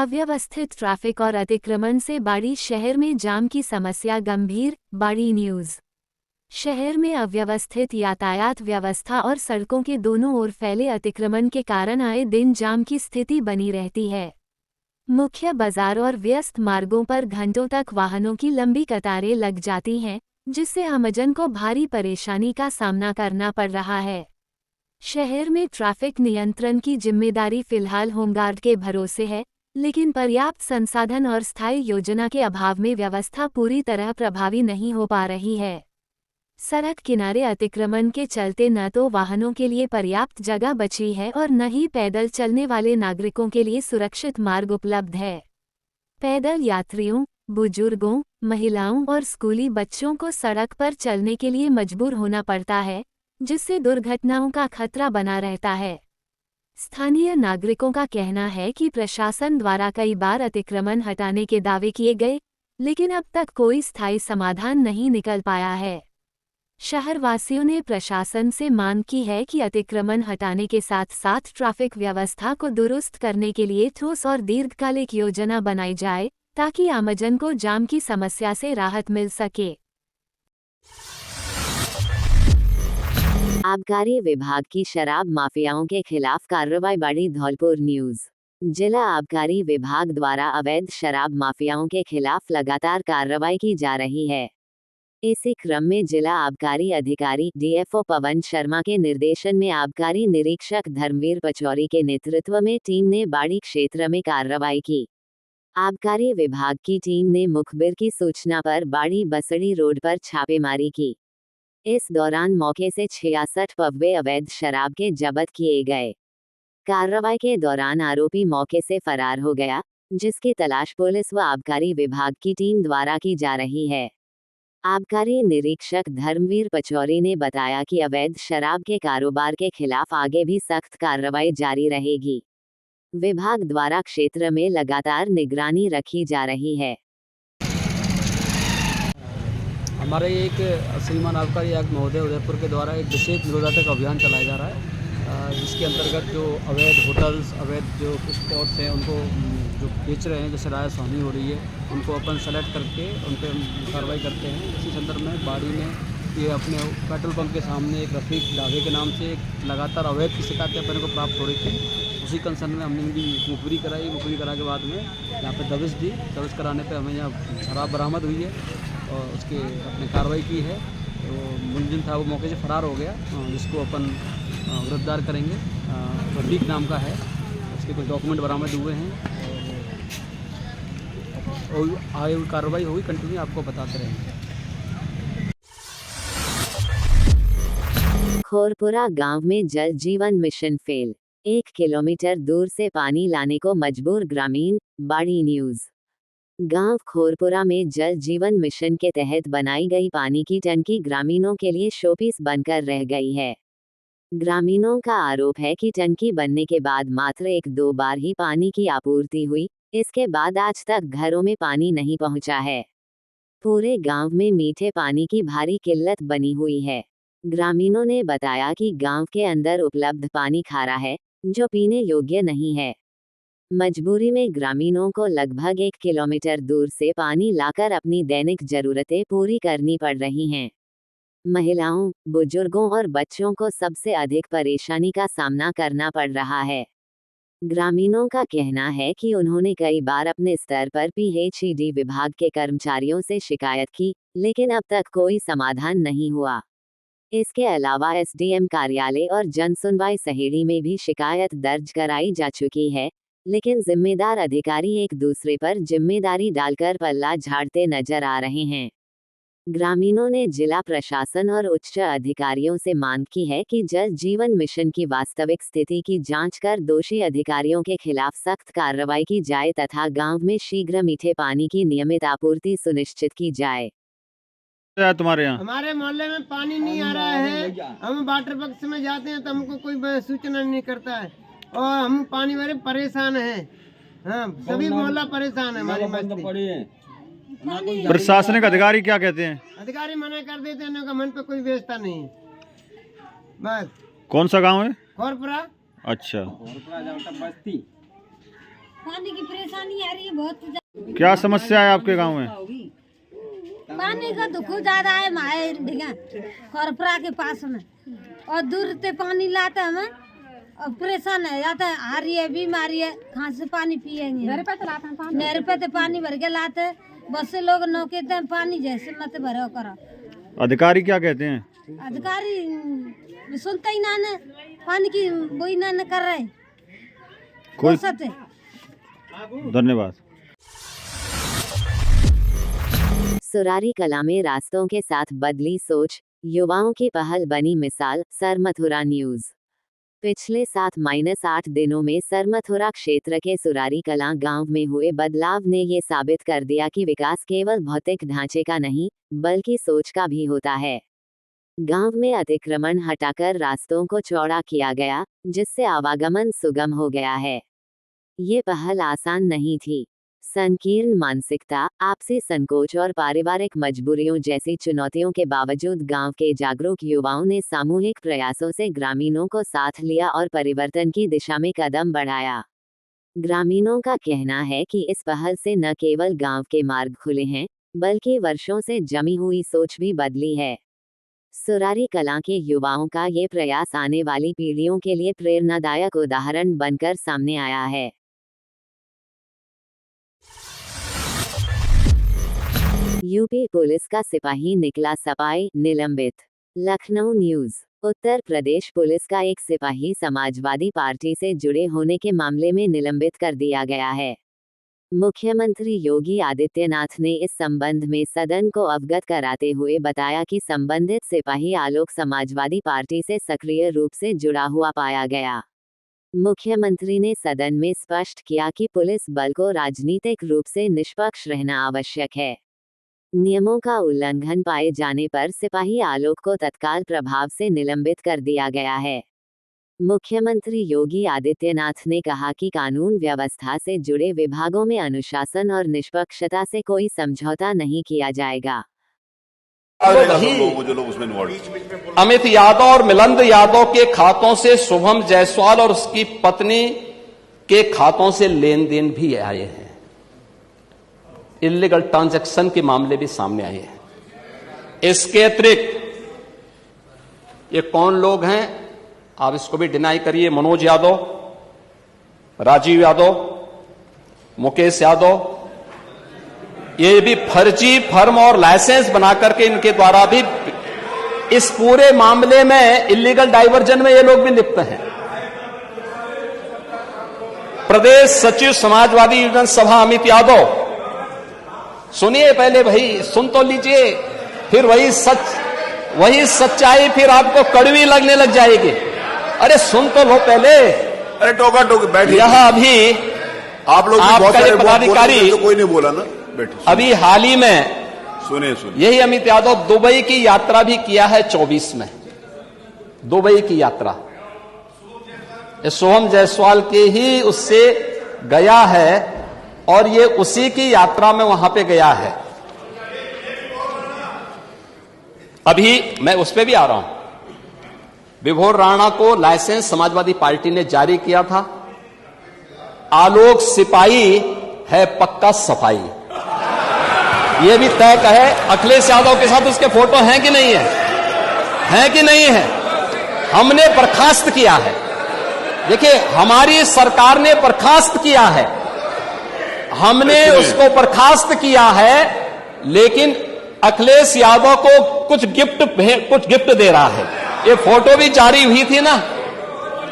अव्यवस्थित ट्रैफिक और अतिक्रमण से बाड़ी शहर में जाम की समस्या गंभीर। बाड़ी न्यूज़। शहर में अव्यवस्थित यातायात व्यवस्था और सड़कों के दोनों ओर फैले अतिक्रमण के कारण आए दिन जाम की स्थिति बनी रहती है। मुख्य बाजार और व्यस्त मार्गों पर घंटों तक वाहनों की लंबी कतारें लग जाती हैं, जिससे आमजन को भारी परेशानी का सामना करना पड़ रहा है। शहर में ट्रैफिक नियंत्रण की जिम्मेदारी फिलहाल होमगार्ड के भरोसे है, लेकिन पर्याप्त संसाधन और स्थायी योजना के अभाव में व्यवस्था पूरी तरह प्रभावी नहीं हो पा रही है। सड़क किनारे अतिक्रमण के चलते न तो वाहनों के लिए पर्याप्त जगह बची है और न ही पैदल चलने वाले नागरिकों के लिए सुरक्षित मार्ग उपलब्ध है। पैदल यात्रियों, बुजुर्गों, महिलाओं और स्कूली बच्चों को सड़क पर चलने के लिए मजबूर होना पड़ता है, जिससे दुर्घटनाओं का खतरा बना रहता है। स्थानीय नागरिकों का कहना है कि प्रशासन द्वारा कई बार अतिक्रमण हटाने के दावे किए गए, लेकिन अब तक कोई स्थायी समाधान नहीं निकल पाया है। शहरवासियों ने प्रशासन से मांग की है कि अतिक्रमण हटाने के साथ साथ ट्रैफिक व्यवस्था को दुरुस्त करने के लिए ठोस और दीर्घकालिक योजना बनाई जाए, ताकि आमजन को जाम की समस्या से राहत मिल सके। आबकारी विभाग की शराब माफियाओं के खिलाफ कार्रवाई। बड़ी धौलपुर न्यूज़। जिला आबकारी विभाग द्वारा अवैध शराब माफियाओं के खिलाफ लगातार कार्रवाई की जा रही है। इसी क्रम में जिला आबकारी अधिकारी डीएफओ पवन शर्मा के निर्देशन में आबकारी निरीक्षक धर्मवीर पचौरी के नेतृत्व में टीम ने बाड़ी क्षेत्र में कार्रवाई की। आबकारी विभाग की टीम ने मुखबिर की सूचना पर बाड़ी बसड़ी रोड पर छापेमारी की। इस दौरान मौके से 66 पब्बे अवैध शराब के जब्त किए गए। कार्रवाई के दौरान आरोपी मौके से फरार हो गया, जिसकी तलाश पुलिस व आबकारी विभाग की टीम द्वारा की जा रही है। आबकारी निरीक्षक धर्मवीर पचौरी ने बताया कि अवैध शराब के कारोबार के खिलाफ आगे भी सख्त कार्रवाई जारी रहेगी। विभाग द्वारा क्षेत्र में लगातार निगरानी रखी जा रही है। हमारे एक श्रीमान आबकारी आयुक्त महोदय उदयपुर के द्वारा एक विशेष निरोधात्मक अभियान चलाया जा रहा है, जिसके अंतर्गत जो अवैध होटल्स, अवैध जो स्पॉट्स हैं उनको जो बेच रहे हैं, जैसे राय स्वामी हो रही है, उनको अपन सेलेक्ट करके उन पर कार्रवाई करते हैं। इसी संदर्भ में बाड़ी में ये अपने पेट्रोल पंप के सामने एक रफ़ीक ढाबे के नाम से एक लगातार अवैध की शिकायतें अपने को प्राप्त हो रही थी। उसी कंसर्न में हमने इनकी मुखबिरी कराई। मुखबिरी करा के बाद में यहाँ पे दबिश दी। दबिश कराने पे हमें यहाँ शराब बरामद हुई है और उसके अपने कार्रवाई की है। तो मुलजिम था वो मौके से फरार हो गया, जिसको अपन गिरफ्तार करेंगे। रफ़ीक नाम का है, उसके कुछ डॉक्यूमेंट बरामद हुए हैं और आगे कार्रवाई होगी, कंटिन्यू आपको बताते रहेंगे। खोरपुरा गांव में जल जीवन मिशन फेल, 1 किलोमीटर दूर से पानी लाने को मजबूर ग्रामीण। बाड़ी न्यूज़। गांव खोरपुरा में जल जीवन मिशन के तहत बनाई गई पानी की टंकी ग्रामीणों के लिए शोपीस बनकर रह गई है। ग्रामीणों का आरोप है कि टंकी बनने के बाद मात्र 1-2 बार ही पानी की आपूर्ति हुई, इसके बाद आज तक घरों में पानी नहीं पहुंचा है। पूरे गांव में मीठे पानी की भारी किल्लत बनी हुई है। ग्रामीणों ने बताया कि गांव के अंदर उपलब्ध पानी खारा है, जो पीने योग्य नहीं है। मजबूरी में ग्रामीणों को लगभग 1 किलोमीटर दूर से पानी लाकर अपनी दैनिक जरूरतें पूरी करनी पड़ रही हैं। महिलाओं, बुजुर्गों और बच्चों को सबसे अधिक परेशानी का सामना करना पड़ रहा है। ग्रामीणों का कहना है कि उन्होंने कई बार अपने स्तर पर पीएचईडी विभाग के कर्मचारियों से शिकायत की, लेकिन अब तक कोई समाधान नहीं हुआ। इसके अलावा एसडीएम कार्यालय और जनसुनवाई सहेड़ी में भी शिकायत दर्ज कराई जा चुकी है, लेकिन जिम्मेदार अधिकारी एक दूसरे पर जिम्मेदारी डालकर पल्ला झाड़ते नजर आ रहे हैं। ग्रामीणों ने जिला प्रशासन और उच्च अधिकारियों से मांग की है कि जल जीवन मिशन की वास्तविक स्थिति की जांच कर दोषी अधिकारियों के खिलाफ सख्त कार्रवाई की जाए तथा गांव में शीघ्र मीठे पानी की नियमित आपूर्ति सुनिश्चित की जाए। तुम्हारे यहाँ हमारे मोहल्ले में पानी नहीं आ रहा है। हम वाटर बक्स में जाते हैं तो हमको कोई सूचना नहीं करता है और हम पानी वाले परेशान हैं। हाँ, सभी मोहल्ला परेशान है। हमारी मस्ती। प्रशासनिक अधिकारी क्या कहते हैं? अधिकारी मना कर देते हैं, उनका मन पे कोई व्यवस्था नहीं है। बस। कौन सा गांव है? खोरपुरा। अच्छा। पानी की परेशानी आ रही है बहुत। क्या समस्या है आपके गांव में? पानी का दुख ज्यादा है हमारे खरपरा के पास में, और दूर से पानी लाते हमें और परेशान है जाता है। आ रही है बीमारी है, कहाँ से पानी पियेंगे? नहर पे तो पानी भर के लाते, बस से लोग नौकेते हैं पानी जैसे मत भरो करो। अधिकारी क्या कहते हैं? अधिकारी सुनते ही ना ने, पानी की वही ना कर रहे कोई सकते। धन्यवाद। सुरारी कला में रास्तों के साथ बदली सोच, युवाओं की पहल बनी मिसाल। सरमथुरा न्यूज। पिछले 7-8 दिनों में सरमथुरा क्षेत्र के सुरारी कला गांव में हुए बदलाव ने ये साबित कर दिया कि विकास केवल भौतिक ढांचे का नहीं, बल्कि सोच का भी होता है। गांव में अतिक्रमण हटाकर रास्तों को चौड़ा किया गया, जिससे आवागमन सुगम हो गया है। ये पहल आसान नहीं थी। संकीर्ण मानसिकता, आपसी संकोच और पारिवारिक मजबूरियों जैसी चुनौतियों के बावजूद गांव के जागरूक युवाओं ने सामूहिक प्रयासों से ग्रामीणों को साथ लिया और परिवर्तन की दिशा में कदम बढ़ाया। ग्रामीणों का कहना है कि इस पहल से न केवल गांव के मार्ग खुले हैं, बल्कि वर्षों से जमी हुई सोच भी बदली है। सुरारी कला के युवाओं का ये प्रयास आने वाली पीढ़ियों के लिए प्रेरणादायक उदाहरण बनकर सामने आया है। यूपी पुलिस का सिपाही निकला सपाई, निलंबित। लखनऊ न्यूज। उत्तर प्रदेश पुलिस का एक सिपाही समाजवादी पार्टी से जुड़े होने के मामले में निलंबित कर दिया गया है। मुख्यमंत्री योगी आदित्यनाथ ने इस संबंध में सदन को अवगत कराते हुए बताया कि संबंधित सिपाही आलोक समाजवादी पार्टी से सक्रिय रूप से जुड़ा हुआ पाया गया। मुख्यमंत्री ने सदन में स्पष्ट किया कि पुलिस बल को राजनीतिक रूप से निष्पक्ष रहना आवश्यक है। नियमों का उल्लंघन पाए जाने पर सिपाही आलोक को तत्काल प्रभाव से निलंबित कर दिया गया है। मुख्यमंत्री योगी आदित्यनाथ ने कहा कि कानून व्यवस्था से जुड़े विभागों में अनुशासन और निष्पक्षता से कोई समझौता नहीं किया जाएगा। अमित यादव और मिलिंद यादव के खातों से शुभम जायसवाल और उसकी पत्नी के खातों से लेन देन भी आए हैं। इल्लीगल ट्रांजैक्शन के मामले भी सामने आए हैं। इसके अतिरिक्त ये कौन लोग हैं, आप इसको भी डिनाई करिए। मनोज यादव, राजीव यादव, मुकेश यादव, ये भी फर्जी फर्म और लाइसेंस बनाकर के इनके द्वारा भी इस पूरे मामले में इल्लीगल डाइवर्जन में ये लोग भी लिप्त हैं। प्रदेश सचिव समाजवादी यूनियन सभा अमित यादव, सुनिए पहले भाई, सुन तो लीजिए, फिर वही सच्चाई फिर आपको कड़वी लगने लग जाएगी। अरे सुन तो लो पहले। अरे टोका टोकी बैठिए। यह अभी आप लोग आपका पदाधिकारी तो कोई नहीं बोला ना, बैठो। अभी हाल ही में सुनिए यही अमित यादव दुबई की यात्रा भी किया है 24 में। दुबई की यात्रा सोहम जायसवाल के ही उससे गया है और ये उसी की यात्रा में वहां पे गया है। अभी मैं उस पे भी आ रहा हूं। विभोर राणा को लाइसेंस समाजवादी पार्टी ने जारी किया था। आलोक सिपाही है पक्का सफाई, यह भी तय कहे। अखिलेश यादव के साथ उसके फोटो हैं कि नहीं है? हैं कि नहीं है? हमने बर्खास्त किया है। देखिए, हमारी सरकार ने बर्खास्त किया है, हमने उसको बर्खास्त किया है, लेकिन अखिलेश यादव को कुछ गिफ्ट दे रहा है। ये फोटो भी जारी हुई थी ना,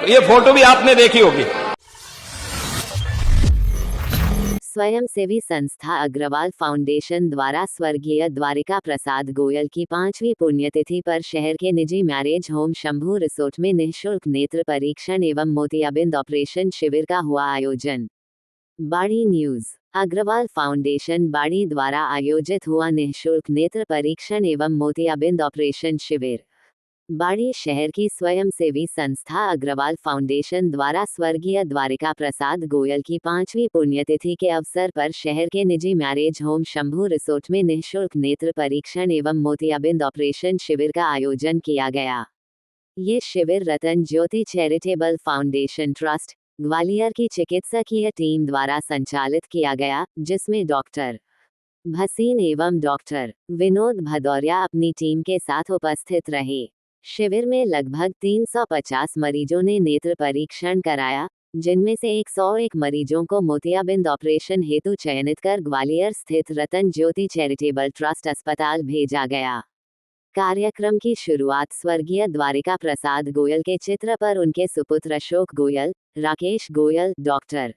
ये फोटो भी आपने देखी होगी। स्वयंसेवी संस्था अग्रवाल फाउंडेशन द्वारा स्वर्गीय द्वारिका प्रसाद गोयल की 5वीं पुण्यतिथि पर शहर के निजी मैरिज होम शंभू रिसोर्ट में निःशुल्क नेत्र परीक्षण एवं मोतियाबिंद ऑपरेशन शिविर का हुआ आयोजन। बाड़ी न्यूज। अग्रवाल फाउंडेशन बाड़ी द्वारा आयोजित हुआ निःशुल्क नेत्र परीक्षण एवं मोतियाबिंद ऑपरेशन शिविर। बाड़ी शहर की स्वयंसेवी संस्था अग्रवाल फाउंडेशन द्वारा स्वर्गीय द्वारिका प्रसाद गोयल की 5वीं पुण्यतिथि के अवसर पर शहर के निजी मैरिज होम शंभू रिसोर्ट में निःशुल्क नेत्र परीक्षण एवं मोतियाबिंद ऑपरेशन शिविर का आयोजन किया गया। ये शिविर रतन ज्योति चैरिटेबल फाउंडेशन ट्रस्ट, ग्वालियर की चिकित्सकीय टीम द्वारा संचालित किया गया, जिसमें डॉक्टर भसीन एवं डॉक्टर विनोद भदौरिया अपनी टीम के साथ उपस्थित रहे। शिविर में लगभग 350 मरीजों ने नेत्र परीक्षण कराया, जिनमें से 101 मरीजों को मोतियाबिंद ऑपरेशन हेतु चयनित कर ग्वालियर स्थित रतन ज्योति चैरिटेबल ट्रस्ट अस्पताल भेजा गया। कार्यक्रम की शुरुआत स्वर्गीय द्वारिका प्रसाद गोयल के चित्र पर उनके सुपुत्र अशोक गोयल, राकेश गोयल, डॉक्टर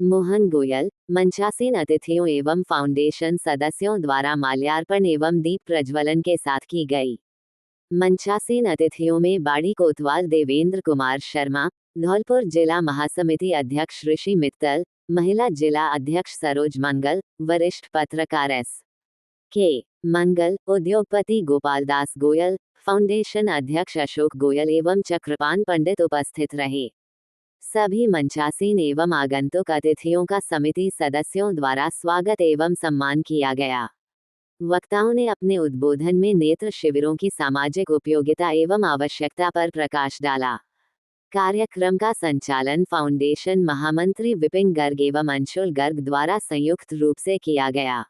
मोहन गोयल, मंचासीन अतिथियों एवं फाउंडेशन सदस्यों द्वारा माल्यार्पण एवं दीप प्रज्वलन के साथ की गई। मंचासीन अतिथियों में बाड़ी कोतवाल देवेंद्र कुमार शर्मा, धौलपुर जिला महासमिति अध्यक्ष ऋषि मित्तल, महिला जिला अध्यक्ष सरोज मंगल, वरिष्ठ पत्रकार S.K. मंगल, उद्योगपति गोपाल दास गोयल, फाउंडेशन अध्यक्ष अशोक गोयल एवं चक्रपान पंडित उपस्थित रहे। सभी मंचासीन एवं आगंतुक अतिथियों का समिति सदस्यों द्वारा स्वागत एवं सम्मान किया गया। वक्ताओं ने अपने उद्बोधन में नेत्र शिविरों की सामाजिक उपयोगिता एवं आवश्यकता पर प्रकाश डाला। कार्यक्रम का संचालन फाउंडेशन महामंत्री विपिन गर्ग एवं अंशुल गर्ग द्वारा संयुक्त रूप से किया गया।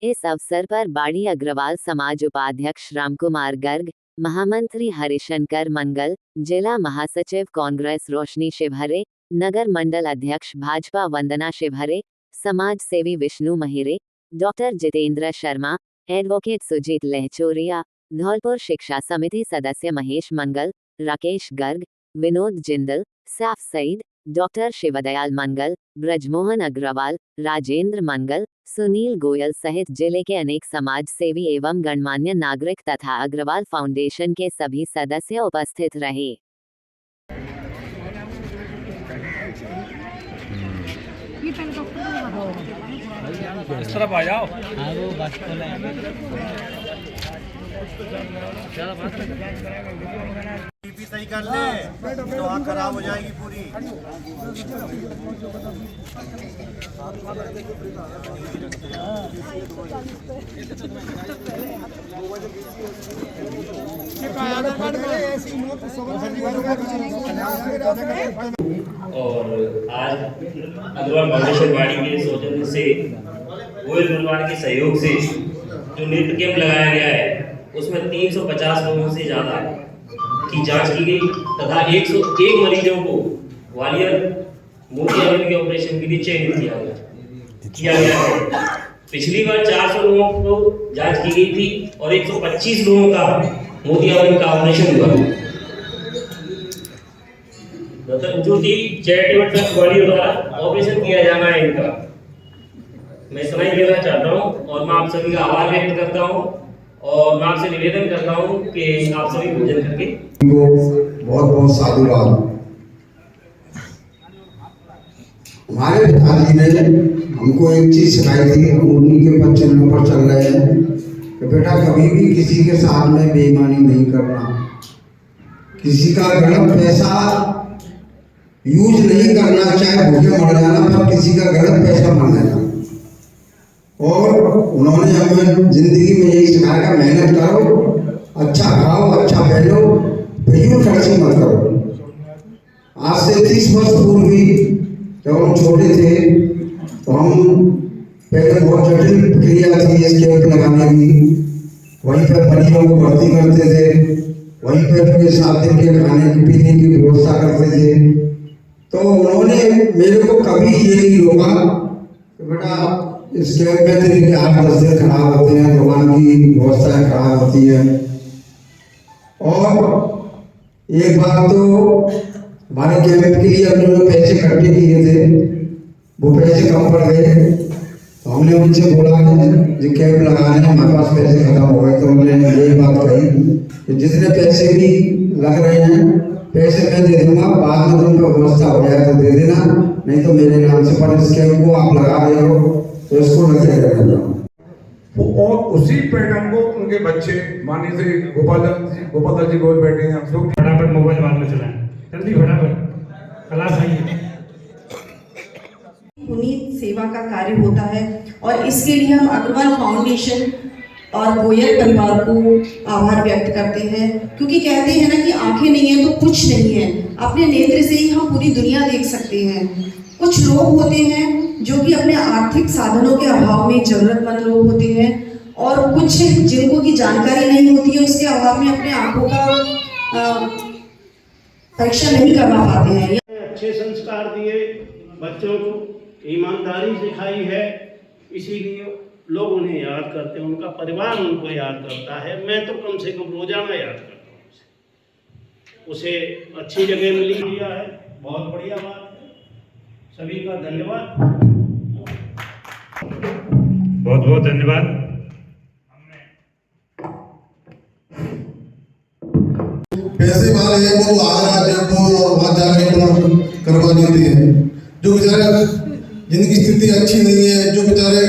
इस अवसर पर बाड़ी अग्रवाल समाज उपाध्यक्ष रामकुमार गर्ग, महामंत्री हरिशंकर मंगल, जिला महासचिव कांग्रेस रोशनी शिवहरे, नगर मंडल अध्यक्ष भाजपा वंदना शिवहरे, समाज सेवी विष्णु महिरे, डॉक्टर जितेंद्र शर्मा, एडवोकेट सुजीत लहचोरिया, धौलपुर शिक्षा समिति सदस्य महेश मंगल, राकेश गर्ग, विनोद जिंदल, साफ सईद, डॉक्टर शिवदयाल मंगल, ब्रजमोहन अग्रवाल, राजेंद्र मंगल, सुनील गोयल सहित जिले के अनेक समाज सेवी एवं गणमान्य नागरिक तथा अग्रवाल फाउंडेशन के सभी सदस्य उपस्थित रहे। इस तरफ आ जाओ। बीपी सही कर ले तो आँख खराब हो जाएगी पूरी। और आज अग्रवाल फाउंडेशन बाड़ी के सौजन्य से गोयल परिवार के सहयोग से जो नेत्र कैंप लगाया गया है, उसमें 350 लोगों से ज़्यादा की जांच की गई तथा 101 मरीजों को ग्वालियर मोतियाबिंद के ऑपरेशन के लिए चयनित किया गया है। पिछली बार 400 लोगों को जांच की गई थी और 125 लोगों का मोतियाबिंद का ऑपरेशन हुआ। रतन ज्योति चैरिटेबल ट्रस्ट ग्वालियर द्वारा ऑपरेशन किया जाना है इनका। मैं इतना ही कहना चाहता हूँ और मैं आप सभी का आभार व्यक्त करता हूँ और मैं आपसे निवेदन करता हूँ कि आप सभी भोजन करके बहुत बहुत साधुवाद। हमारे पिताजी ने हमको एक चीज सिखाई थी, हम उन्हीं के पथ चलने पर चल रहे हैं कि बेटा कभी भी किसी के साथ में बेईमानी नहीं करना, किसी का गलत पैसा यूज नहीं करना, चाहे भूखे मर जाना पर किसी का गलत पैसा मर लेना। और उन्होंने हमें जिंदगी में यही सिखाया, मेहनत करो, अच्छा खाओ, अच्छा पहनो, फिजूल खर्ची मत करो। आज से 30 वर्ष पूर्व भी जब हम छोटे थे तो हम पहले बहुत जटिल प्रक्रिया थी इस कैंप लगाने की। वहीं पर मरीजों को भर्ती करते थे, वहीं पर उनके 7 दिन के खाने पीने की व्यवस्था करते थे। तो उन्होंने मेरे को कभी ये नहीं रोका कि बेटा इस कैंप में तेरे 8-10 दिन खराब होते हैं, दुकान की व्यवस्थाएं खराब होती है। और एक बार तो हमारे कैंप के लिए उन्होंने पैसे इकट्ठे किए थे, वो पैसे कम पड़ गए तो हमने उनसे बोला कि कैंप लगाने हमारे पास पैसे खत्म हो गए। तो उन्होंने यही बात कही कि जितने पैसे भी लग रहे हैं पैसे मैं दे दूंगा, बाद में तुम पर व्यवस्था हो जाए तो दे देना, नहीं तो मेरे नाम से। पर इस कैंप को आप लगा रहे हो तो इसको लगे रहना। और उसी पैटर्न को उनके बच्चे माननीय श्री गोपाल जी गोयल बैठे हैं, हम लोग फटाफट मोबाइल बाद में चलाएं, जल्दी फटाफट क्लास आइए। पुनीत सेवा का कार्य होता है और इसके लिए हम अग्रवाल फाउंडेशन और गोयल परिवार को आभार व्यक्त करते हैं, क्योंकि कहते हैं ना कि आंखें नहीं है तो कुछ नहीं है। अपने नेत्र से ही हम पूरी दुनिया देख सकते हैं। कुछ लोग होते हैं जो कि अपने आर्थिक साधनों के अभाव में जरूरतमंद लोग होते हैं, और कुछ जिनको की जानकारी नहीं होती है, उसके अभाव में अपने आंखों का परीक्षण नहीं करवा पाते हैं। अच्छे संस्कार दिए, बच्चों को ईमानदारी सिखाई है, इसीलिए लोग उन्हें याद करते हैं, उनका परिवार उनको याद करता है। मैं तो कम से कम रोजाना याद करता हूँ उसे अच्छी जगह मिली दिया है, बहुत बढ़िया बात है। सभी का धन्यवाद, बहुत बहुत धन्यवाद। पैसे वाले हैं वो आगरा जयपुर और वहाँ जाके अपना करवा लेते हैं। जो बेचारे जिनकी स्थिति अच्छी नहीं है, जो बेचारे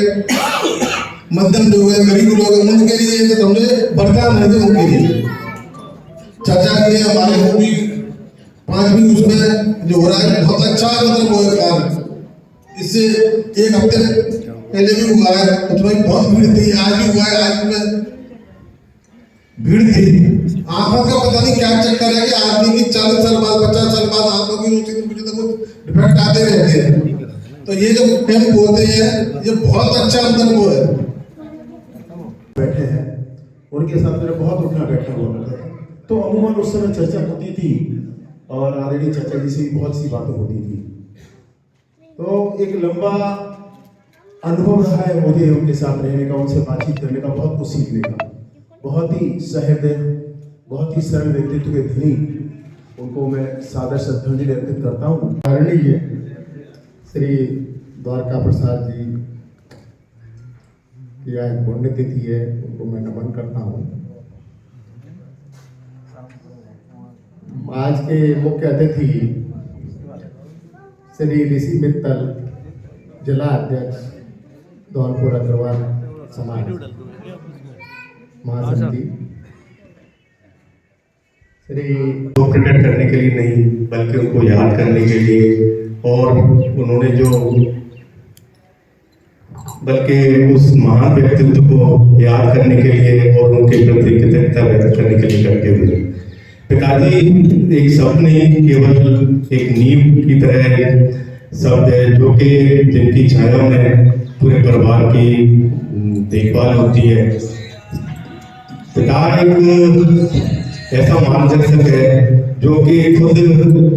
मध्यम लोग हैं, गरीब लोग हैं, उनके लिए तो समझे वरदान है उनके लिए। चाचा के लिए हमारे वो भी 5वीं उसमें जो हो रहा है बहुत अच्छा मतलब वो है कार्य। इससे एक हफ्ते पहले भी हुआ है, उसमें बहुत भीड़ थी, आज भी हुआ है, आज में भीड़ थी। आंखों का पता नहीं क्या चक्कर है कि आदमी की 40 साल बाद 50 साल बाद आंखों की रोशनी में कुछ ना कुछ डिफेक्ट आते रहते हैं। तो ये जो कैंप होते हैं ये बहुत अच्छा अंदर वो है। बैठे हैं उनके साथ मेरा बहुत उठना बैठना हुआ करता था, तो अमूमन उस समय चर्चा होती थी और आदरणीय चाचा जी से भी बहुत सी बातें होती थी। तो एक लंबा अनुभव रहा है मुझे उनके साथ रहने का, उनसे बातचीत करने का, बहुत कुछ सीखने का। बहुत ही सहृदय, बहुत ही सरल व्यक्तित्व के धनी उनको मैं सादर श्रद्धांजलि अर्पित करता हूँ। आदरणीय श्री द्वारका प्रसाद जी की आज पुण्यतिथि है, उनको मैं नमन करता हूँ। आज के मुख्य अतिथि श्री ऋषि मित्तल, जिला अध्यक्ष धौलपुर अग्रवाल समाज महासमिति, श्री वो प्रकट करने के लिए नहीं बल्कि उनको याद करने के लिए, और उन्होंने जो बल्कि उस महान व्यक्तित्व को याद करने के लिए और उनके प्रति कृतज्ञता व्यक्त करने के लिए करते हुए पिताजी एक शब्द नहीं, केवल एक नींव की तरह शब्द है जो कि जिनकी छाया में पूरे परिवार की देखभाल होती है। पिता एक ऐसा मार्गदर्शक है जो कि खुद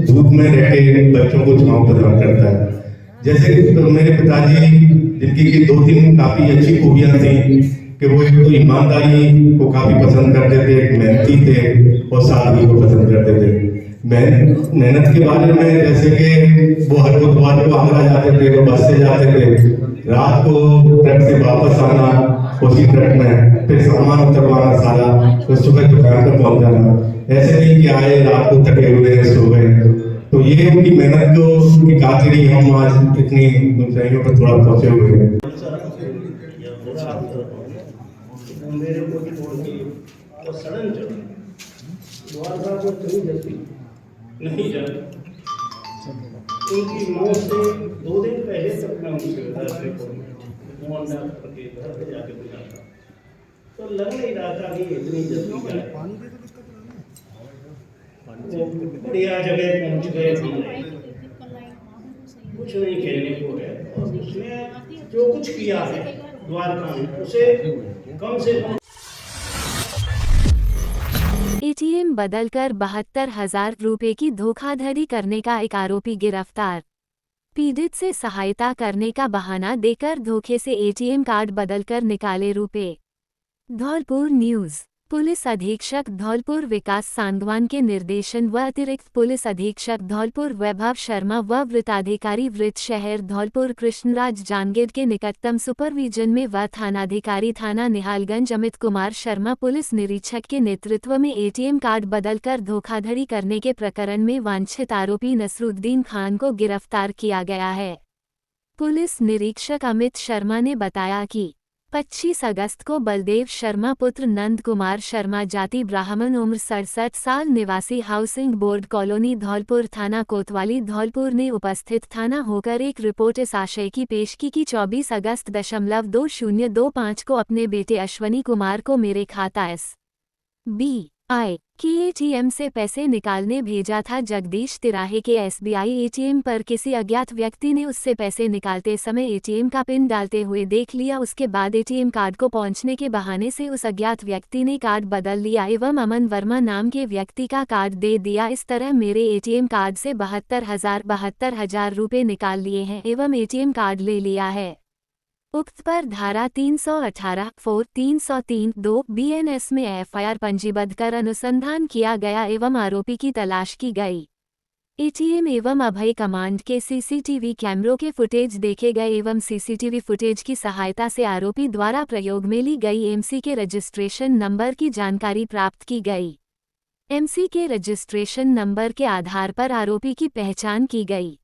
धूप में रह के बच्चों को छांव प्रदान करता है। जैसे कि मेरे पिताजी जिनकी की 2-3 काफी अच्छी खूबियां थी कि वो एक तो ईमानदारी को काफी पसंद करते थे, मेहनती थे और सादगी को पसंद करते थे। मेहनत के बारे में जैसे कि वो हर बुधवार को आगरा जाते थे, वो बस से जाते थे, रात को ट्रक से वापस आना, उसी ट्रक में फिर सामान उतरवाना सारा, तो सुबह दुकान पर पहुंच जाना। ऐसे नहीं कि आए रात को थके हुए सो गए। तो ये उनकी मेहनत को की काफी हम आज इतनी ऊंचाइयों पर थोड़ा पहुंचे हुए हैं। मेरे को छोड़ के और सड़न चढ़ द्वारका को कहीं जल्दी नहीं जाती। उनकी मौत से 2 दिन पहले तक मैं उनसे घर पे जाके मिला था, तो लग नहीं रहा था कि इतनी जल्दी जाए। बढ़िया जगह पहुंच गए, कुछ नहीं खेलने को है, और उसने जो कुछ किया है द्वारका में उसे कम से कम एटीएम बदलकर 72,000 रुपए की धोखाधड़ी करने का एक आरोपी गिरफ्तार। पीड़ित से सहायता करने का बहाना देकर धोखे से एटीएम कार्ड बदलकर निकाले रुपए। धौलपुर न्यूज़। पुलिस अधीक्षक धौलपुर विकास सांगवान के निर्देशन व अतिरिक्त पुलिस अधीक्षक धौलपुर वैभव शर्मा व वृत्ताधिकारी वृत्त शहर धौलपुर कृष्णराज जानगीर के निकटतम सुपरविजन में व थानाधिकारी थाना निहालगंज अमित कुमार शर्मा पुलिस निरीक्षक के नेतृत्व में एटीएम कार्ड बदलकर धोखाधड़ी करने के प्रकरण में वांछित आरोपी नसरुद्दीन खान को गिरफ्तार किया गया है। पुलिस निरीक्षक अमित शर्मा ने बताया कि 25 अगस्त को बलदेव शर्मा पुत्र नंद कुमार शर्मा जाति ब्राह्मण उम्र 67 साल निवासी हाउसिंग बोर्ड कॉलोनी धौलपुर थाना कोतवाली धौलपुर ने उपस्थित थाना होकर एक रिपोर्ट इस आशय की पेश की कि 24 अगस्त 2025 को अपने बेटे अश्वनी कुमार को मेरे खाता SBI के ATM से पैसे निकालने भेजा था। जगदीश तिराहे के SBI ATM पर किसी अज्ञात व्यक्ति ने उससे पैसे निकालते समय ATM का पिन डालते हुए देख लिया। उसके बाद ATM कार्ड को पहुंचने के बहाने से उस अज्ञात व्यक्ति ने कार्ड बदल लिया एवं अमन वर्मा नाम के व्यक्ति का कार्ड दे दिया। इस तरह मेरे ATM कार्ड से 72,000 रुपये निकाल लिए हैं एवं ATM कार्ड ले लिया है। उक्त पर धारा 318(4)303(2) BNS में FIR पंजीबद्ध कर अनुसंधान किया गया एवं आरोपी की तलाश की गई। ATM एवं अभय कमांड के CCTV कैमरों के फुटेज देखे गए एवं CCTV फुटेज की सहायता से आरोपी द्वारा प्रयोग में ली गई MC के रजिस्ट्रेशन नंबर की जानकारी प्राप्त की गई। MC के रजिस्ट्रेशन नंबर के आधार पर आरोपी की पहचान की गई।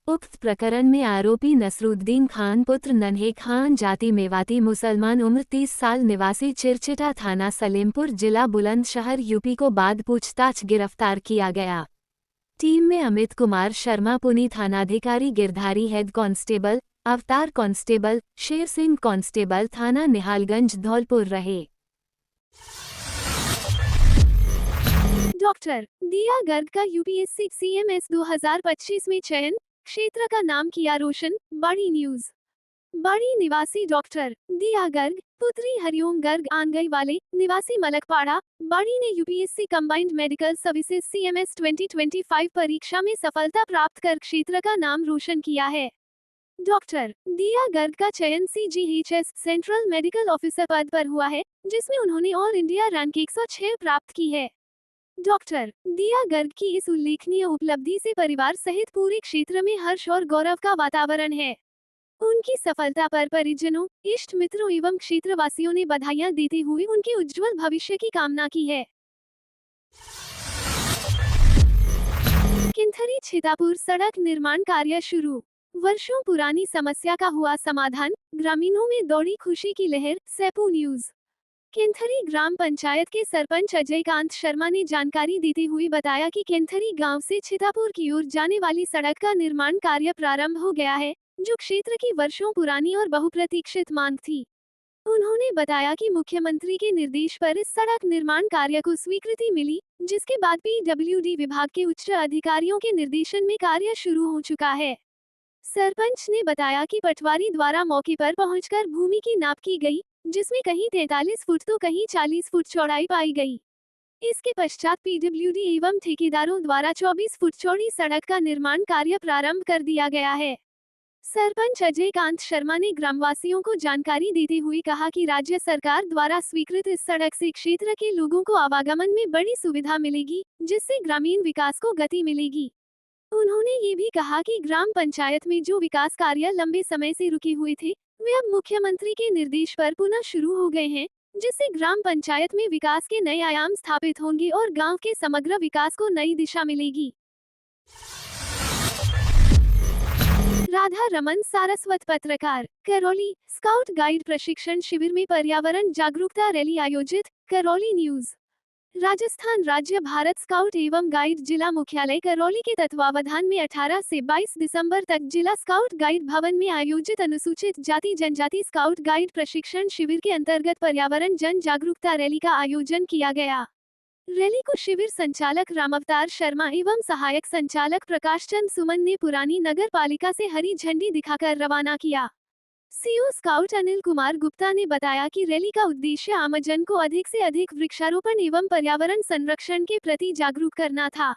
उक्त प्रकरण में आरोपी नसरुद्दीन खान पुत्र नन्हे खान जाति मेवाती मुसलमान उम्र 30 साल निवासी चिरचिटा थाना सलेमपुर जिला बुलंदशहर UP को बाद पूछताछ गिरफ्तार किया गया। टीम में अमित कुमार शर्मा पुनी थानाधिकारी गिरधारी हेड कांस्टेबल अवतार कांस्टेबल शेर सिंह कांस्टेबल थाना निहालगंज धौलपुर रहे। डॉक्टर दिया गर्ग का UPSC CMS 2025 में चयन, क्षेत्र का नाम किया रोशन। बड़ी न्यूज। बड़ी निवासी डॉक्टर दिया गर्ग पुत्री हरिओम गर्ग आंगई वाले निवासी मलकपाड़ा बड़ी ने UPSC combined medical services CMS 2025 परीक्षा में सफलता प्राप्त कर क्षेत्र का नाम रोशन किया है। डॉक्टर दिया गर्ग का चयन CGHS सेंट्रल मेडिकल ऑफिसर पद पर हुआ है, जिसमें उन्होंने ऑल इंडिया रैंक 106 प्राप्त की है। डॉक्टर दिया गर्ग की इस उल्लेखनीय उपलब्धि से परिवार सहित पूरे क्षेत्र में हर्ष और गौरव का वातावरण है। उनकी सफलता पर परिजनों, इष्ट मित्रों एवं क्षेत्रवासियों ने बधाइयां देते हुए उनके उज्जवल भविष्य की कामना की है। किंथरी छितापुर सड़क निर्माण कार्य शुरू, वर्षों पुरानी समस्या का हुआ समाधान, ग्रामीणों में दौड़ी खुशी की लहर। सेपू न्यूज। किंथरी ग्राम पंचायत के सरपंच अजयकांत शर्मा ने जानकारी देते हुए बताया कि किंथरी गांव से छितापुर की ओर जाने वाली सड़क का निर्माण कार्य प्रारंभ हो गया है, जो क्षेत्र की वर्षों पुरानी और बहुप्रतीक्षित मांग थी। उन्होंने बताया कि मुख्यमंत्री के निर्देश पर इस सड़क निर्माण कार्य को स्वीकृति मिली, जिसके बाद PWD विभाग के उच्च अधिकारियों के निर्देशन में कार्य शुरू हो चुका है। सरपंच ने बताया कि पटवारी द्वारा मौके पर पहुंचकर भूमि की नाप की गई, जिसमें कहीं 43 फुट तो कहीं 40 फुट चौड़ाई पाई गई। इसके पश्चात PWD एवं ठेकेदारों द्वारा 24 फुट चौड़ी सड़क का निर्माण कार्य प्रारंभ कर दिया गया है। सरपंच अजयकांत शर्मा ने ग्रामवासियों को जानकारी देते हुए कहा कि राज्य सरकार द्वारा स्वीकृत इस सड़क से क्षेत्र के लोगों को आवागमन में बड़ी सुविधा मिलेगी, जिससे ग्रामीण विकास को गति मिलेगी। उन्होंने ये भी कहा कि ग्राम पंचायत में जो विकास कार्य लंबे समय से रुके हुए थे, वे अब मुख्यमंत्री के निर्देश पर पुनः शुरू हो गए हैं, जिससे ग्राम पंचायत में विकास के नए आयाम स्थापित होंगे और गांव के समग्र विकास को नई दिशा मिलेगी। राधा रमन सारस्वत पत्रकार। करौली स्काउट गाइड प्रशिक्षण शिविर में पर्यावरण जागरूकता रैली आयोजित। करौली न्यूज। राजस्थान राज्य भारत स्काउट एवं गाइड जिला मुख्यालय करौली के तत्वावधान में 18 से 22 दिसंबर तक जिला स्काउट गाइड भवन में आयोजित अनुसूचित जाति जनजाति स्काउट गाइड प्रशिक्षण शिविर के अंतर्गत पर्यावरण जन जागरूकता रैली का आयोजन किया गया। रैली को शिविर संचालक रामअवतार शर्मा एवं सहायक संचालक प्रकाश चंद सुमन ने पुरानी नगर पालिका से हरी झंडी दिखाकर रवाना किया। CO स्काउट अनिल कुमार गुप्ता ने बताया कि रैली का उद्देश्य आमजन को अधिक से अधिक वृक्षारोपण एवं पर्यावरण संरक्षण के प्रति जागरूक करना था।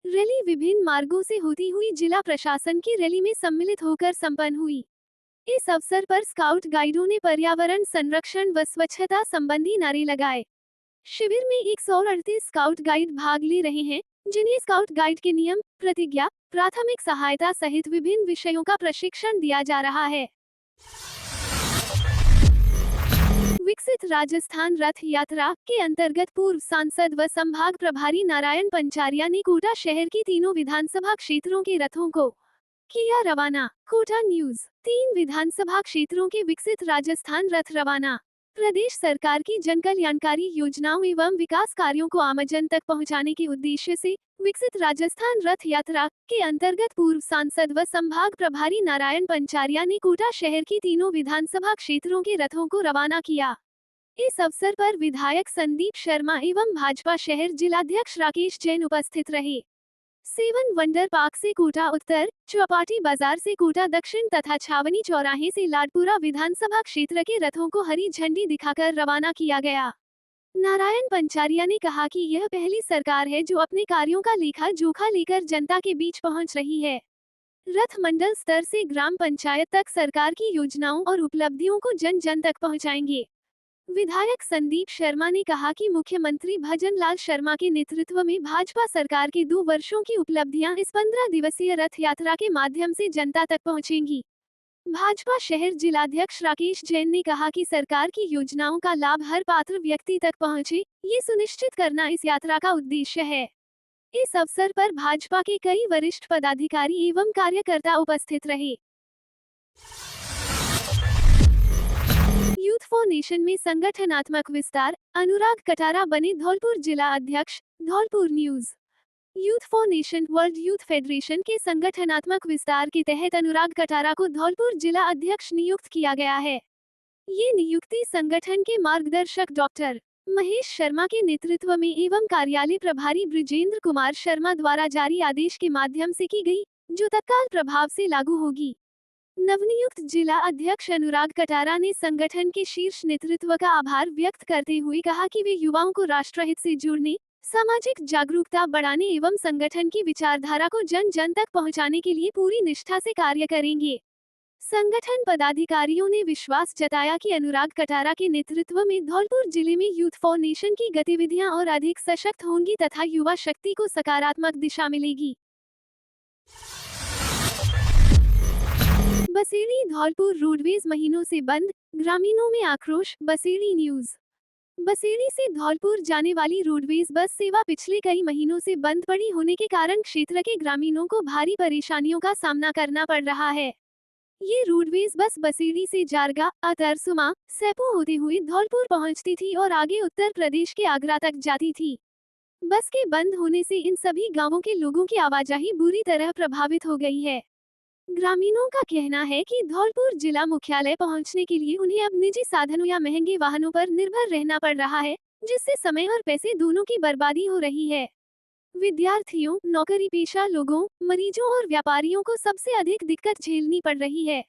रैली विभिन्न मार्गों से होती हुई जिला प्रशासन की रैली में सम्मिलित होकर संपन्न हुई। इस अवसर पर स्काउट गाइडों ने पर्यावरण संरक्षण व स्वच्छता संबंधी नारे लगाए। शिविर में 138 स्काउट गाइड भाग ले रहे हैं, जिन्हें स्काउट गाइड के नियम, प्रतिज्ञा, प्राथमिक सहायता सहित विभिन्न विषयों का प्रशिक्षण दिया जा रहा है। विकसित राजस्थान रथ यात्रा के अंतर्गत पूर्व सांसद व संभाग प्रभारी नारायण पंचारिया ने कोटा शहर की तीनों विधानसभा क्षेत्रों के रथों को किया रवाना। कोटा न्यूज। 3 विधानसभा क्षेत्रों के विकसित राजस्थान रथ रवाना। प्रदेश सरकार की जन कल्याणकारी योजनाओं एवं विकास कार्यों को आमजन तक पहुंचाने के उद्देश्य से विकसित राजस्थान रथ यात्रा के अंतर्गत पूर्व सांसद व संभाग प्रभारी नारायण पंचारिया ने कोटा शहर की तीनों विधानसभा क्षेत्रों के रथों को रवाना किया। इस अवसर पर विधायक संदीप शर्मा एवं भाजपा शहर जिलाध्यक्ष राकेश जैन उपस्थित रहे। 7 वंडर पार्क से कोटा उत्तर, चौपाटी बाजार से कोटा दक्षिण तथा छावनी चौराहे से लाडपुरा विधानसभा क्षेत्र के रथों को हरी झंडी दिखाकर रवाना किया गया। नारायण पंचारिया ने कहा कि यह पहली सरकार है जो अपने कार्यों का लेखा जोखा लेकर जनता के बीच पहुंच रही है। रथ मंडल स्तर से ग्राम पंचायत तक सरकार की योजनाओं और उपलब्धियों को जन जन तक पहुंचाएंगे। विधायक संदीप शर्मा ने कहा कि मुख्यमंत्री भजन लाल शर्मा के नेतृत्व में भाजपा सरकार के 2 वर्षों की उपलब्धियां इस 15 दिवसीय रथ यात्रा के माध्यम से जनता तक पहुंचेंगी। भाजपा शहर जिलाध्यक्ष राकेश जैन ने कहा कि सरकार की योजनाओं का लाभ हर पात्र व्यक्ति तक पहुंचे, ये सुनिश्चित करना इस यात्रा का उद्देश्य है। इस अवसर पर भाजपा के कई वरिष्ठ पदाधिकारी एवं कार्यकर्ता उपस्थित रहे। यूथ फॉर नेशन में संगठनात्मक विस्तार, अनुराग कटारा बने धौलपुर जिला अध्यक्ष। Dholpur news. Youth for nation world youth federation के संगठनात्मक विस्तार के तहत अनुराग कटारा को धौलपुर जिला अध्यक्ष नियुक्त किया गया है। ये नियुक्ति संगठन के मार्गदर्शक डॉक्टर महेश शर्मा के नेतृत्व में एवं कार्यालय प्रभारी ब्रिजेंद्र कुमार शर्मा द्वारा जारी आदेश के माध्यम से की गई, जो तत्काल प्रभाव से लागू होगी। नवनियुक्त जिला अध्यक्ष अनुराग कटारा ने संगठन के शीर्ष नेतृत्व का आभार व्यक्त करते हुए कहा कि वे युवाओं को राष्ट्रहित से जुड़ने, सामाजिक जागरूकता बढ़ाने एवं संगठन की विचारधारा को जन जन तक पहुंचाने के लिए पूरी निष्ठा से कार्य करेंगे। संगठन पदाधिकारियों ने विश्वास जताया कि अनुराग कटारा के नेतृत्व में धौलपुर जिले में यूथ फॉर नेशन की गतिविधियां और अधिक सशक्त होंगी तथा युवा शक्ति को सकारात्मक दिशा मिलेगी। बसेड़ी धौलपुर रोडवेज महीनों से बंद, ग्रामीणों में आक्रोश। बसेड़ी न्यूज। बसेड़ी से धौलपुर जाने वाली रोडवेज बस सेवा पिछले कई महीनों से बंद पड़ी होने के कारण क्षेत्र के ग्रामीणों को भारी परेशानियों का सामना करना पड़ रहा है। ये रोडवेज बस बसेड़ी से जारगा, अतरसुमा, सेपू होते हुए धौलपुर पहुंचती थी और आगे उत्तर प्रदेश के आगरा तक जाती थी। बस के बंद होने से इन सभी गांवों के लोगों की आवाजाही बुरी तरह प्रभावित हो गई है। ग्रामीणों का कहना है कि धौलपुर जिला मुख्यालय पहुंचने के लिए उन्हें अब निजी साधनों या महंगे वाहनों पर निर्भर रहना पड़ रहा है, जिससे समय और पैसे दोनों की बर्बादी हो रही है। विद्यार्थियों, नौकरी पेशा लोगों, मरीजों और व्यापारियों को सबसे अधिक दिक्कत झेलनी पड़ रही है।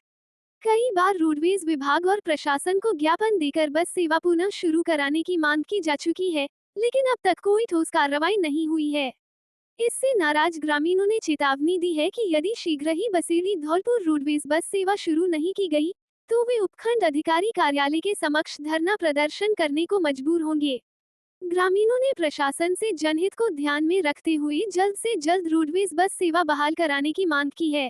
कई बार रोडवेज विभाग और प्रशासन को ज्ञापन देकर बस सेवा पुनः शुरू कराने की मांग की जा चुकी है, लेकिन अब तक कोई ठोस कार्रवाई नहीं हुई है। इससे नाराज ग्रामीणों ने चेतावनी दी है कि यदि शीघ्र ही बसेड़ी धौलपुर रोडवेज बस सेवा शुरू नहीं की गई, तो वे उपखंड अधिकारी कार्यालय के समक्ष धरना प्रदर्शन करने को मजबूर होंगे। ग्रामीणों ने प्रशासन से जनहित को ध्यान में रखते हुए जल्द से जल्द रोडवेज बस सेवा बहाल कराने की मांग की है।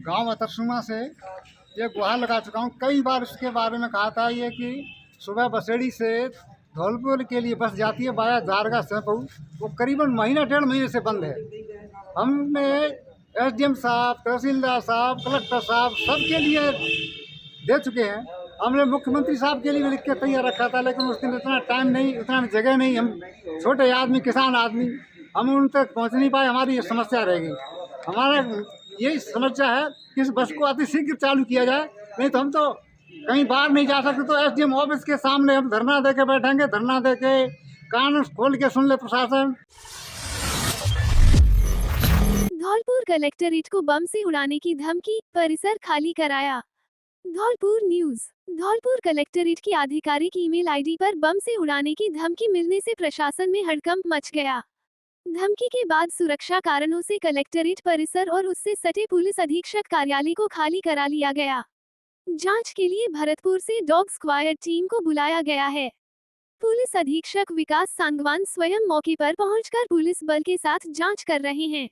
गांव अतरसुमा से ये गुहार लगा चुका हूँ, कई बार इसके बारे में कहा था ये कि सुबह बसेड़ी से धौलपुर के लिए बस जाती है बाया जारगा सेपू, वो करीबन महीना 1.5 महीने से बंद है। हमने एसडीएम साहब, तहसीलदार साहब, कलेक्टर साहब सबके लिए दे चुके हैं। हमने मुख्यमंत्री साहब के लिए भी लिख के तैयार रखा था, लेकिन उस दिन इतना टाइम नहीं, उतना जगह नहीं, हम छोटे आदमी, किसान आदमी, हम उन तक पहुँच नहीं पाए। हमारी ये समस्या रहेगी। हमारा यही समस्या है कि इस बस को अति शीघ्र चालू किया जाए, नहीं तो हम तो कहीं बाहर नहीं जा सकते। तो एसडीएम ऑफिस के सामने हम धरना दे के बैठेंगे, धरना दे के कान खोल के सुन ले प्रशासन। धौलपुर कलेक्टरेट को बम से उड़ाने की धमकी, परिसर खाली कराया। धौलपुर न्यूज। धौलपुर कलेक्टरेट की आधिकारिक ईमेल आईडी पर बम से उड़ाने की धमकी मिलने से प्रशासन में हड़कंप मच गया। धमकी के बाद सुरक्षा कारणों से कलेक्टरेट परिसर और उससे सटे पुलिस अधीक्षक कार्यालय को खाली करा लिया गया। जांच के लिए भरतपुर से डॉग स्क्वाड टीम को बुलाया गया है। पुलिस अधीक्षक विकास सांगवान स्वयं मौके पर पहुंचकर पुलिस बल के साथ जांच कर रहे हैं।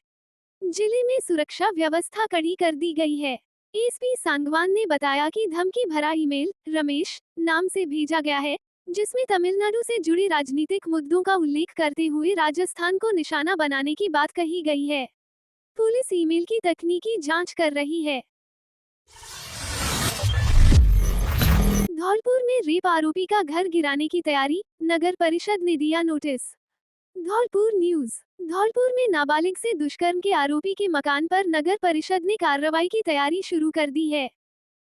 जिले में सुरक्षा व्यवस्था कड़ी कर दी गई है। एसपी सांगवान ने बताया कि धमकी भरा ईमेल रमेश नाम से भेजा गया है, जिसमें तमिलनाडु से जुड़े राजनीतिक मुद्दों का उल्लेख करते हुए राजस्थान को निशाना बनाने की बात कही गई है। पुलिस ईमेल की तकनीकी जांच कर रही है। धौलपुर में रेप आरोपी का घर गिराने की तैयारी, नगर परिषद ने दिया नोटिस। धौलपुर न्यूज। धौलपुर में नाबालिग से दुष्कर्म के आरोपी के मकान पर नगर परिषद ने कार्रवाई की तैयारी शुरू कर दी है।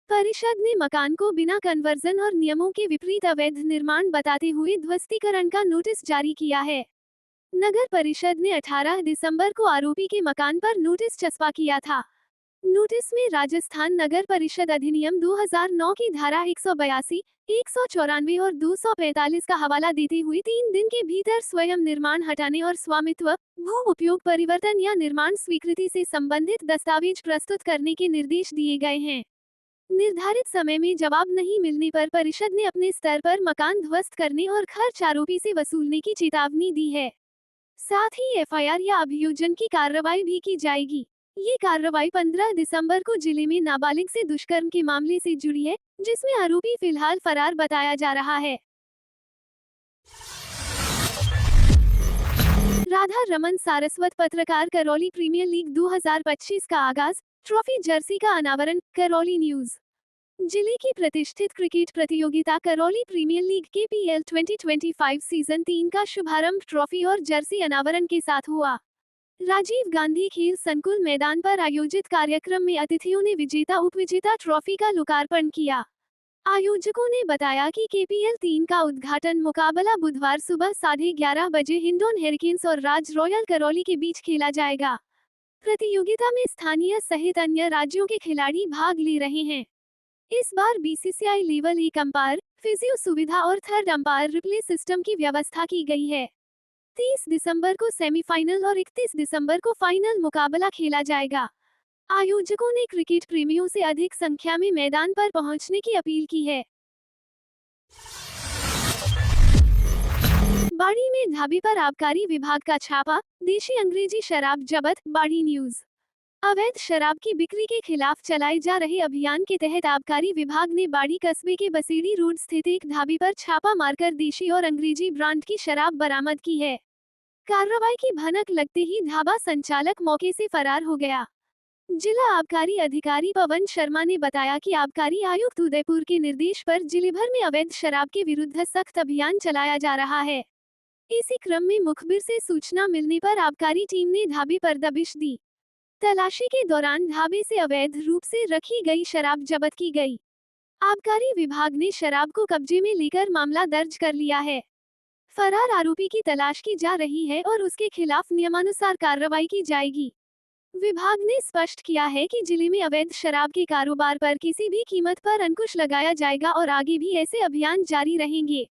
परिषद ने मकान को बिना कन्वर्जन और नियमों के विपरीत अवैध निर्माण बताते हुए ध्वस्तीकरण का नोटिस जारी किया है। नगर परिषद ने 18 दिसंबर को आरोपी के मकान पर नोटिस चस्पा किया था। नोटिस में राजस्थान नगर परिषद अधिनियम 2009 की धारा 182, 194 और 245 का हवाला देते हुए 3 दिन के भीतर स्वयं निर्माण हटाने और स्वामित्व, भू उपयोग परिवर्तन या निर्माण स्वीकृति से संबंधित दस्तावेज प्रस्तुत करने के निर्देश दिए गए हैं। निर्धारित समय में जवाब नहीं मिलने पर परिषद ने अपने स्तर पर मकान ध्वस्त करने और खर्च आरोपी से वसूलने की चेतावनी दी है। साथ ही एफआईआर या अभियोजन की कार्रवाई भी की जाएगी। ये कार्रवाई 15 दिसंबर को जिले में नाबालिग से दुष्कर्म के मामले से जुड़ी है, जिसमें आरोपी फिलहाल फरार बताया जा रहा है। राधा रमन सारस्वत पत्रकार करौली प्रीमियर लीग 2025 का आगाज, ट्रॉफी जर्सी का अनावरण, करौली न्यूज। जिले की प्रतिष्ठित क्रिकेट प्रतियोगिता Karauli premier league KPL 2025 season 3 का शुभारंभ ट्रॉफी और जर्सी अनावरण के साथ हुआ। राजीव गांधी खेल संकुल मैदान पर आयोजित कार्यक्रम में अतिथियों ने विजेता उपविजेता ट्रॉफी का लोकार्पण किया। आयोजकों ने बताया कि KPL 3 का उद्घाटन मुकाबला बुधवार सुबह 11:30 बजे हिंडोन हेरिकेन्स और राज रॉयल करौली के बीच खेला जाएगा। प्रतियोगिता में स्थानीय सहित अन्य राज्यों के खिलाड़ी भाग ले रहे हैं। इस बार BCCI लेवल 1 अंपायर, फिजियो सुविधा और थर्ड अंपायर रिप्ले सिस्टम की व्यवस्था की गई है। 30 दिसंबर को सेमीफाइनल और 31 दिसंबर को फाइनल मुकाबला खेला जाएगा। आयोजकों ने क्रिकेट प्रेमियों से अधिक संख्या में मैदान पर पहुंचने की अपील की है। बाड़ी में ढाबे पर आबकारी विभाग का छापा, देशी अंग्रेजी शराब जब्त, बाड़ी न्यूज। अवैध शराब की बिक्री के खिलाफ चलाए जा रहे अभियान के तहत आबकारी विभाग ने बाड़ी कस्बे के बसेड़ी रोड स्थित एक ढाबे पर छापा मारकर देशी और अंग्रेजी ब्रांड की शराब बरामद की है। कार्रवाई की भनक लगते ही ढाबा संचालक मौके से फरार हो गया। जिला आबकारी अधिकारी पवन शर्मा ने बताया कि आबकारी आयुक्त उदयपुर के निर्देश पर जिले भर में अवैध शराब के विरुद्ध सख्त अभियान चलाया जा रहा है। इसी क्रम में मुखबिर से सूचना मिलने पर आबकारी टीम ने ढाबे पर दबिश दी। तलाशी के दौरान ढाबे से अवैध रूप से रखी गई शराब जब्त की गई। आबकारी विभाग ने शराब को कब्जे में लेकर मामला दर्ज कर लिया है। फरार आरोपी की तलाश की जा रही है और उसके खिलाफ नियमानुसार कार्रवाई की जाएगी। विभाग ने स्पष्ट किया है कि जिले में अवैध शराब के कारोबार पर किसी भी कीमत पर अंकुश लगाया जाएगा और आगे भी ऐसे अभियान जारी रहेंगे।